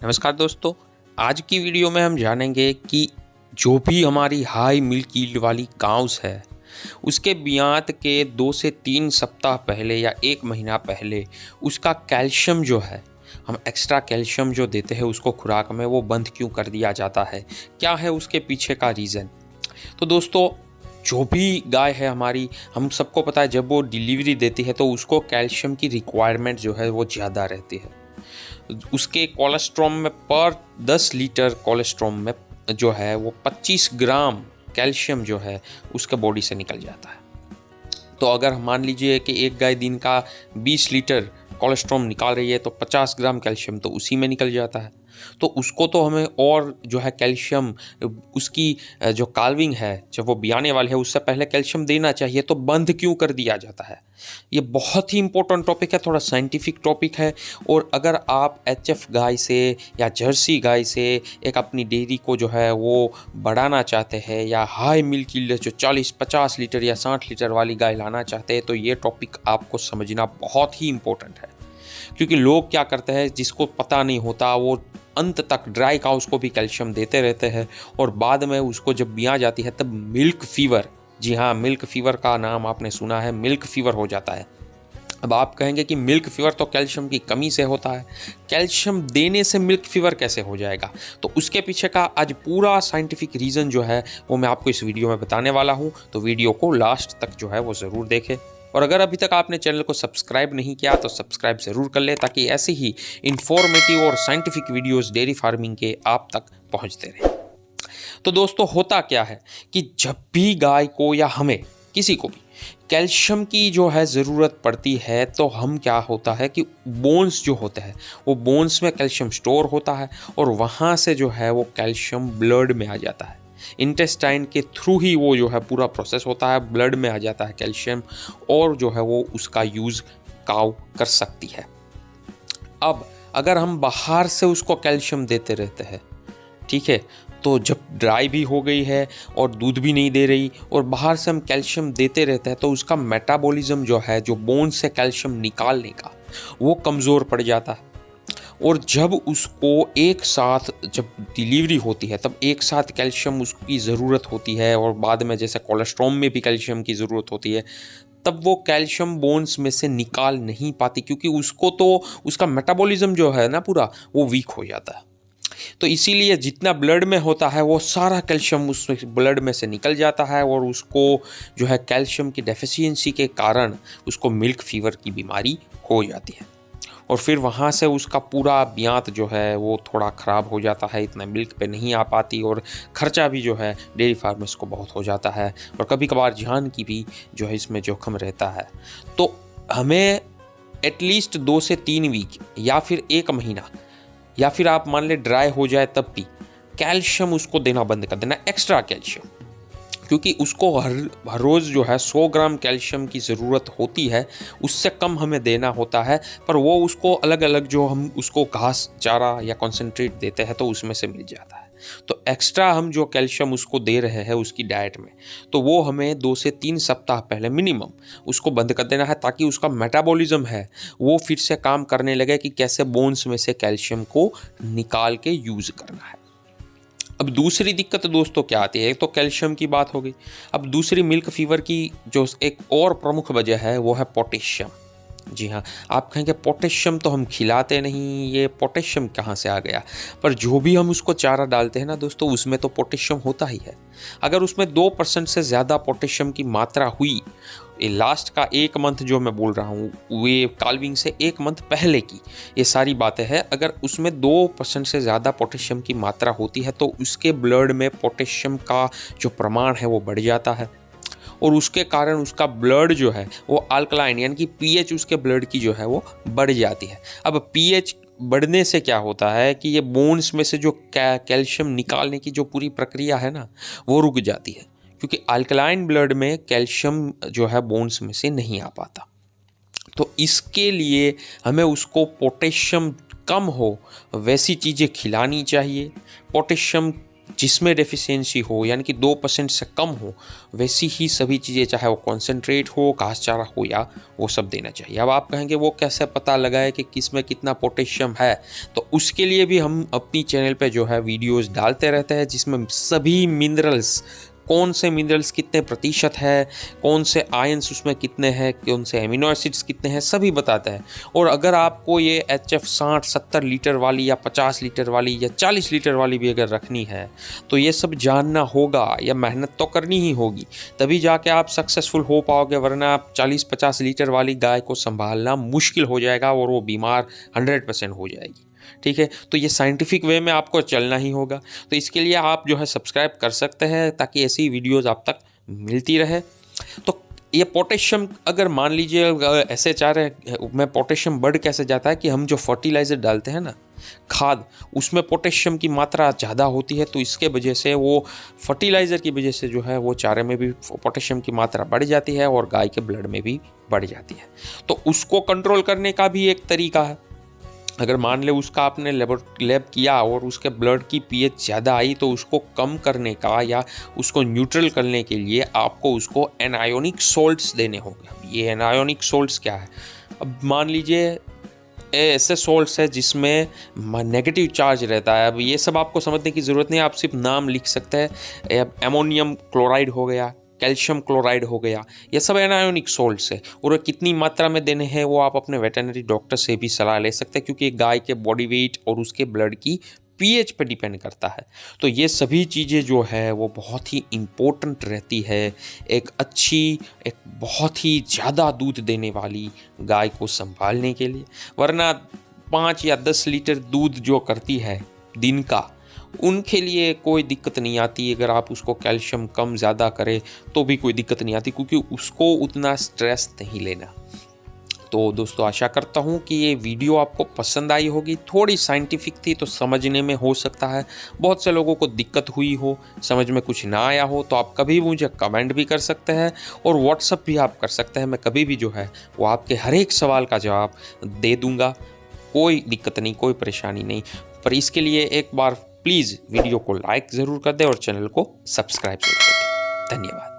नमस्कार दोस्तों। आज की वीडियो में हम जानेंगे कि जो भी हमारी हाई मिल्क यील्ड वाली काउस है उसके बियात के 2 से 3 सप्ताह पहले या 1 महीना पहले उसका कैल्शियम जो है, हम एक्स्ट्रा कैल्शियम जो देते हैं उसको खुराक में, वो बंद क्यों कर दिया जाता है, क्या है उसके पीछे का रीज़न। तो दोस्तों, जो भी गाय है हमारी, हम सबको पता है जब वो डिलीवरी देती है तो उसको कैल्शियम की रिक्वायरमेंट जो है वो ज़्यादा रहती है। उसके कोलेस्ट्रॉम में पर 10 लीटर कोलेस्ट्रॉम में जो है वो 25 ग्राम कैल्शियम जो है उसके बॉडी से निकल जाता है। तो अगर मान लीजिए कि एक गाय दिन का 20 लीटर कोलेस्ट्रॉम निकाल रही है तो 50 ग्राम कैल्शियम तो उसी में निकल जाता है। तो उसको तो हमें और जो है कैल्शियम, उसकी जो काल्विंग है, जब वो बियाने वाली है उससे पहले कैल्शियम देना चाहिए, तो बंद क्यों कर दिया जाता है। ये बहुत ही इंपॉर्टेंट टॉपिक है, थोड़ा साइंटिफिक टॉपिक है। और अगर आप एचएफ गाय से या जर्सी गाय से एक अपनी डेयरी को जो है वो बढ़ाना चाहते हैं, या हाई मिल्क यील्ड जो 40-50 लीटर या 60 लीटर वाली गाय लाना चाहते हैं, तो ये टॉपिक आपको समझना बहुत ही इंपॉर्टेंट है। क्योंकि लोग क्या करते हैं, जिसको पता नहीं होता, वो अंत तक ड्राई काउस को भी कैल्शियम देते रहते हैं और बाद में उसको जब बिया जाती है तब मिल्क फीवर, जी हाँ, मिल्क फीवर का नाम आपने सुना है, मिल्क फीवर हो जाता है। अब आप कहेंगे कि मिल्क फीवर तो कैल्शियम की कमी से होता है, कैल्शियम देने से मिल्क फीवर कैसे हो जाएगा। तो उसके पीछे का आज पूरा साइंटिफिक रीज़न जो है वो मैं आपको इस वीडियो में बताने वाला हूँ। तो वीडियो को लास्ट तक जो है वो ज़रूर देखें। और अगर अभी तक आपने चैनल को सब्सक्राइब नहीं किया तो सब्सक्राइब ज़रूर कर लें, ताकि ऐसे ही इंफॉर्मेटिव और साइंटिफिक वीडियोस डेयरी फार्मिंग के आप तक पहुंचते रहें। तो दोस्तों, होता क्या है कि जब भी गाय को या हमें किसी को भी कैल्शियम की जो है ज़रूरत पड़ती है, तो हम क्या होता है कि बोन्स जो होते हैं वो बोन्स में कैल्शियम स्टोर होता है और वहाँ से जो है वो कैल्शियम ब्लड में आ जाता है। इंटेस्टाइन के थ्रू ही वो जो है पूरा प्रोसेस होता है, ब्लड में आ जाता है कैल्शियम, और जो है वो उसका यूज़ काऊ कर सकती है। अब अगर हम बाहर से उसको कैल्शियम देते रहते हैं, ठीक है, तो जब ड्राई भी हो गई है और दूध भी नहीं दे रही और बाहर से हम कैल्शियम देते रहते हैं, तो उसका मेटाबॉलिज्म जो है, जो बोन से कैल्शियम निकालने का, वो कमज़ोर पड़ जाता है। और जब उसको एक साथ जब डिलीवरी होती है तब एक साथ कैल्शियम उसकी ज़रूरत होती है, और बाद में जैसे कोलेस्ट्रॉम में भी कैल्शियम की ज़रूरत होती है, तब वो कैल्शियम बोन्स में से निकाल नहीं पाती, क्योंकि उसको तो उसका मेटाबॉलिज्म जो है ना पूरा, वो वीक हो जाता है। तो इसीलिए जितना ब्लड में होता है वो सारा कैल्शियम उस ब्लड में से निकल जाता है, और उसको जो है कैल्शियम की डेफिशिएंसी के कारण उसको मिल्क फीवर की बीमारी हो जाती है। और फिर वहाँ से उसका पूरा ब्यात जो है वो थोड़ा ख़राब हो जाता है, इतना मिल्क पे नहीं आ पाती, और ख़र्चा भी जो है डेयरी फार्मर्स को बहुत हो जाता है, और कभी कभार जान की भी जो है इसमें जोखिम रहता है। तो हमें एटलीस्ट 2 से 3 वीक या फिर 1 महीना, या फिर आप मान ले ड्राई हो जाए तब भी कैल्शियम उसको देना बंद कर देना, एक्स्ट्रा कैल्शियम। क्योंकि उसको हर रोज़ जो है 100 ग्राम कैल्शियम की ज़रूरत होती है, उससे कम हमें देना होता है। पर वो उसको अलग अलग जो हम उसको घास चारा या कॉन्सेंट्रेट देते हैं तो उसमें से मिल जाता है। तो एक्स्ट्रा हम जो कैल्शियम उसको दे रहे हैं उसकी डाइट में, तो वो हमें 2 से 3 सप्ताह पहले मिनिमम उसको बंद कर देना है, ताकि उसका मेटाबॉलिज्म है वो फिर से काम करने लगे कि कैसे बोन्स में से कैल्शियम को निकाल के यूज़ करना है। अब दूसरी दिक्कत दोस्तों क्या आती है, एक तो कैल्शियम की बात हो गई, अब दूसरी मिल्क फीवर की जो एक और प्रमुख वजह है वो है पोटेशियम। जी हाँ, आप कहेंगे पोटेशियम तो हम खिलाते नहीं, ये पोटेशियम कहाँ से आ गया। पर जो भी हम उसको चारा डालते हैं ना दोस्तों, उसमें तो पोटेशियम होता ही है। अगर उसमें 2% से ज़्यादा पोटेशियम की मात्रा हुई, ये लास्ट का 1 मंथ जो मैं बोल रहा हूँ, वे काल्विंग से 1 मंथ पहले की ये सारी बातें हैं, अगर उसमें 2% से ज़्यादा पोटेशियम की मात्रा होती है तो उसके ब्लड में पोटेशियम का जो प्रमाण है वो बढ़ जाता है, और उसके कारण उसका ब्लड जो है वो अल्कलाइन, यानी कि पीएच उसके ब्लड की जो है वो बढ़ जाती है। अब पीएच बढ़ने से क्या होता है कि ये बोन्स में से जो कैल्शियम निकालने की जो पूरी प्रक्रिया है ना, वो रुक जाती है, क्योंकि अल्कलाइन ब्लड में कैल्शियम जो है बोन्स में से नहीं आ पाता। तो इसके लिए हमें उसको पोटेशियम कम हो वैसी चीज़ें खिलानी चाहिए। पोटेशियम जिसमें डेफिशिएंसी हो यानी कि 2% से कम हो, वैसी ही सभी चीज़ें, चाहे वो कॉन्सेंट्रेट हो, घास चारा हो, या वो सब देना चाहिए। अब आप कहेंगे वो कैसे पता लगाए कि किस में कितना पोटेशियम है, तो उसके लिए भी हम अपनी चैनल पे जो है वीडियोस डालते रहते हैं, जिसमें सभी मिनरल्स, कौन से मिनरल्स कितने प्रतिशत है, कौन से आयंस उसमें कितने हैं, कौन से एमिनो एसिड्स कितने हैं, सभी बताता है। और अगर आपको ये HF 60-70 लीटर वाली या 50 लीटर वाली या 40 लीटर वाली भी अगर रखनी है, तो ये सब जानना होगा या मेहनत तो करनी ही होगी, तभी जाके आप सक्सेसफुल हो पाओगे, वरना आप 40-50 लीटर वाली गाय को संभालना मुश्किल हो जाएगा और वो बीमार 100% हो जाएगी। ठीक है, तो ये साइंटिफिक वे में आपको चलना ही होगा। तो इसके लिए आप जो है सब्सक्राइब कर सकते हैं, ताकि ऐसी वीडियोज़ आप तक मिलती रहे। तो ये पोटेशियम, अगर मान लीजिए SHR में पोटेशियम बढ़ कैसे जाता है कि हम जो फर्टिलाइज़र डालते हैं ना, खाद, उसमें पोटेशियम की मात्रा ज़्यादा होती है, तो इसके वजह से वो फर्टिलाइज़र की वजह से जो है वो चारे में भी पोटेशियम की मात्रा बढ़ जाती है और गाय के ब्लड में भी बढ़ जाती है। तो उसको कंट्रोल करने का भी एक तरीका है। अगर मान ले उसका आपने लैब किया और उसके ब्लड की pH ज़्यादा आई, तो उसको कम करने का या उसको न्यूट्रल करने के लिए आपको उसको एनायोनिक सॉल्ट्स देने होंगे। अब ये एनायोनिक सॉल्ट्स क्या है? अब मान लीजिए ऐसे सॉल्ट्स है जिसमें नेगेटिव चार्ज रहता है। अब ये सब आपको समझने की ज़रूरत नहीं है, आप सिर्फ नाम लिख सकते हैं। एमोनियम क्लोराइड हो गया, कैल्शियम क्लोराइड हो गया, ये सब एनायोनिक सॉल्ट्स है, और कितनी मात्रा में देने हैं वो आप अपने वेटरनरी डॉक्टर से भी सलाह ले सकते हैं, क्योंकि गाय के बॉडी वेट और उसके ब्लड की pH पे डिपेंड करता है। तो ये सभी चीज़ें जो है वो बहुत ही इम्पोर्टेंट रहती है एक बहुत ही ज़्यादा दूध देने वाली गाय को संभालने के लिए। वरना 5 या 10 लीटर दूध जो करती है दिन का, उनके लिए कोई दिक्कत नहीं आती। अगर आप उसको कैल्शियम कम ज़्यादा करें तो भी कोई दिक्कत नहीं आती, क्योंकि उसको उतना स्ट्रेस नहीं लेना। तो दोस्तों, आशा करता हूँ कि ये वीडियो आपको पसंद आई होगी। थोड़ी साइंटिफिक थी तो समझने में हो सकता है बहुत से लोगों को दिक्कत हुई हो, समझ में कुछ ना आया हो, तो आप कभी भी मुझे कमेंट भी कर सकते हैं और व्हाट्सअप भी आप कर सकते हैं। मैं कभी भी जो है वो आपके हर एक सवाल का जवाब दे दूँगा। कोई दिक्कत नहीं, कोई परेशानी नहीं। पर इसके लिए एक बार प्लीज़ वीडियो को लाइक ज़रूर कर दें और चैनल को सब्सक्राइब ज़रूर कर दें। धन्यवाद।